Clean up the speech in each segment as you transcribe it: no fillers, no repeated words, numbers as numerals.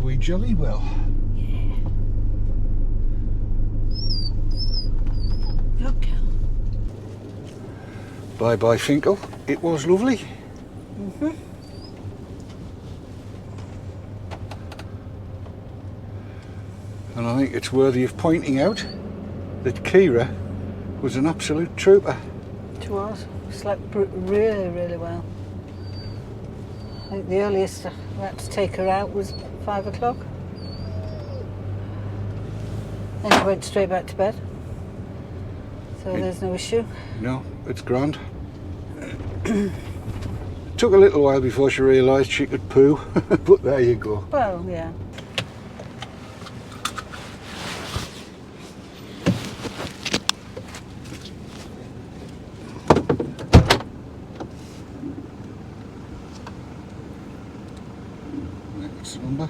we jolly well. Yeah. Look. Bye bye Finchael, it was lovely. And I think it's worthy of pointing out that Kira was an absolute trooper. It was. Slept really, really well. I think the earliest I had to take her out was 5 o'clock. Then she went straight back to bed. So there's no issue. No, it's grand. Took a little while before she realised she could poo, but there you go. Well, yeah. Next number.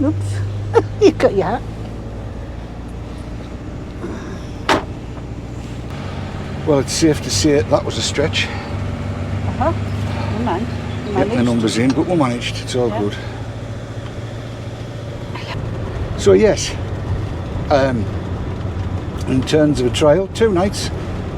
Oops. You got your hat. Well, it's safe to say that was a stretch. Never mind. Getting the numbers in, but we managed. It's all Yeah. good. So yes, in terms of a trial, 2 nights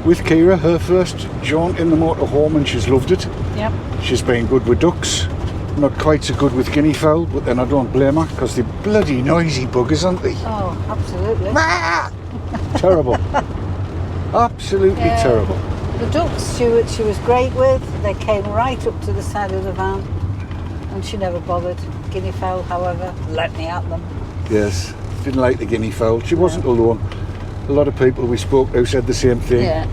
with Kira, her first jaunt in the motorhome, and she's loved it. Yep. She's been good with ducks, not quite so good with guinea fowl, but then I don't blame her because they're bloody noisy buggers, aren't they? Oh, absolutely. Terrible. Absolutely terrible. The ducks she was great with. They came right up to the side of the van and she never bothered. Guinea fowl, however, let me at them. Yes, didn't like the guinea fowl. She wasn't alone. A lot of people we spoke to said the same thing. Yeah.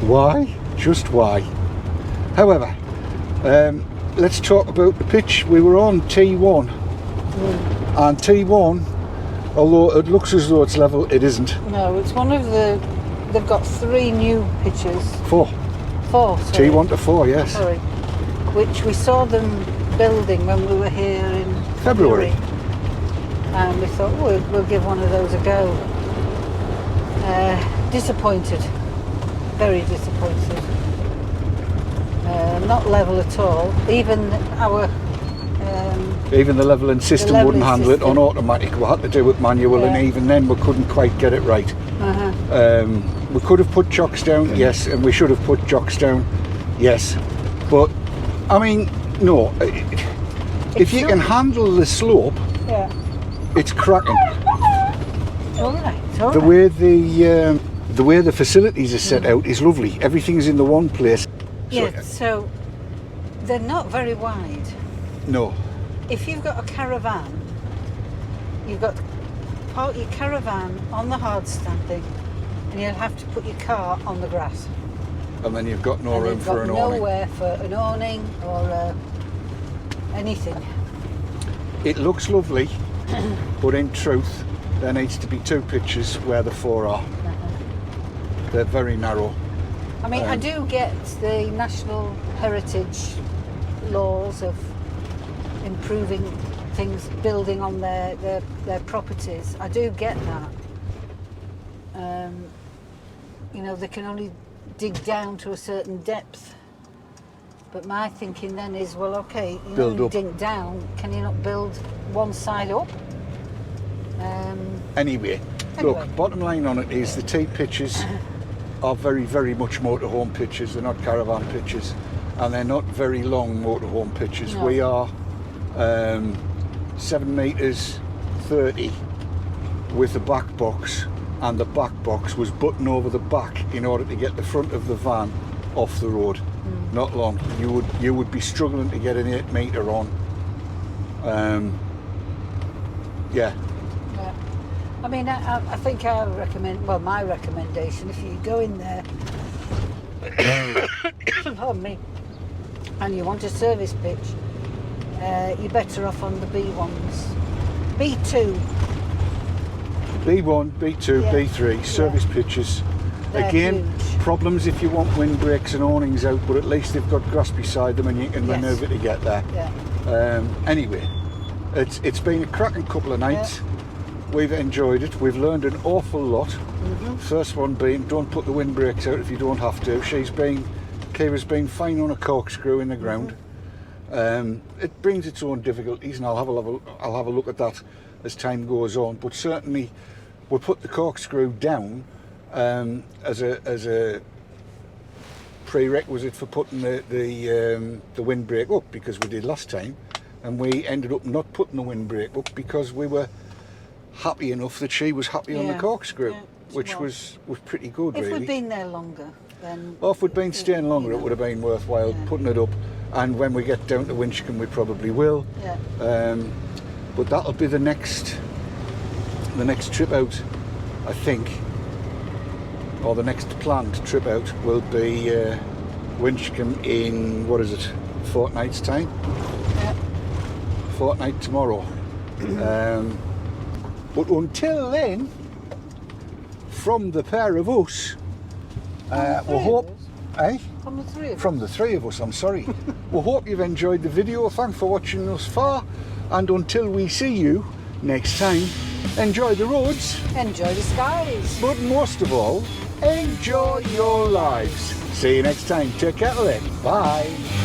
Why? Just why? However, let's talk about the pitch. We were on T1, and T1, although it looks as though it's level, it isn't. No, it's one of the. They've got 3 new pitches. 4. 4. Sorry. T1 to 4, yes. Sorry. Which we saw them building when we were here in February. And we thought, oh, we'll give one of those a go. Disappointed. Very disappointed. Not level at all. Even our... Even the leveling system wouldn't handle it on automatic. We had to do it manual, and even then we couldn't quite get it right. We could have put chocks down, yes, and we should have put chocks down, yes. But, I mean, no. If you can handle the slope, it's cracking. All right, all The right. way the facilities are set out is lovely. Everything's in the one place. Yeah, so they're not very wide. No. If you've got a caravan, you've got to park your caravan on the hard standing, and you'll have to put your car on the grass. And then you've got no And room you've for got an awning. nowhere for an awning or anything. It looks lovely, but in truth, there needs to be 2 pitches where the 4 are. They're very narrow. I mean, I do get the National Heritage laws of improving things, building on their properties. I do get that. You know, they can only dig down to a certain depth. But my thinking then is, well, okay, you Build know, up. dig down, can you not build one side up? Anyway, look, bottom line on it is the T pitches are very, very much motorhome pitches. They're not caravan pitches, and they're not very long motorhome pitches. No. We are 7 metres 30 with the back box, and the back box was button over the back in order to get the front of the van off the road. Not long. You would be struggling to get an 8 metre on. Yeah. I mean, I think I recommend, well, my recommendation, if you go in there, pardon me, and you want a service pitch, you're better off on the B1s. B2. B1, B2, Yeah. B3, service pitches. They're Again, huge. problems if you want windbreaks and awnings out, but at least they've got grass beside them and you can Yes. manoeuvre to get there. Yeah. Anyway, it's been a cracking couple of nights. we've enjoyed it. We've learned an awful lot. First one being, don't put the windbreaks out if you don't have to. Kira's been fine on a corkscrew in the ground. It brings its own difficulties, and I'll have a look at that as time goes on. But certainly, we'll put the corkscrew down as a prerequisite for putting the windbreak up, because we did last time, and we ended up not putting the windbreak up because we were happy enough that she was happy on the corkscrew, which was pretty good, if really. we'd been there longer, then... Or if we'd been staying longer, it would have been worthwhile putting it up. And when we get down to Winchcombe, we probably will. Yeah. But that'll be the next trip out, I think. Or the next planned trip out will be Winchcombe in, what is it, a fortnight's time? Yeah. Fortnight tomorrow. But until then, from the pair of us, we'll hope... From the three of us? From the three of us, I'm sorry. We hope you've enjoyed the video. Thanks for watching thus far. And until we see you next time, enjoy the roads. Enjoy the skies. But most of all, enjoy your lives. See you next time. Take care then. Bye.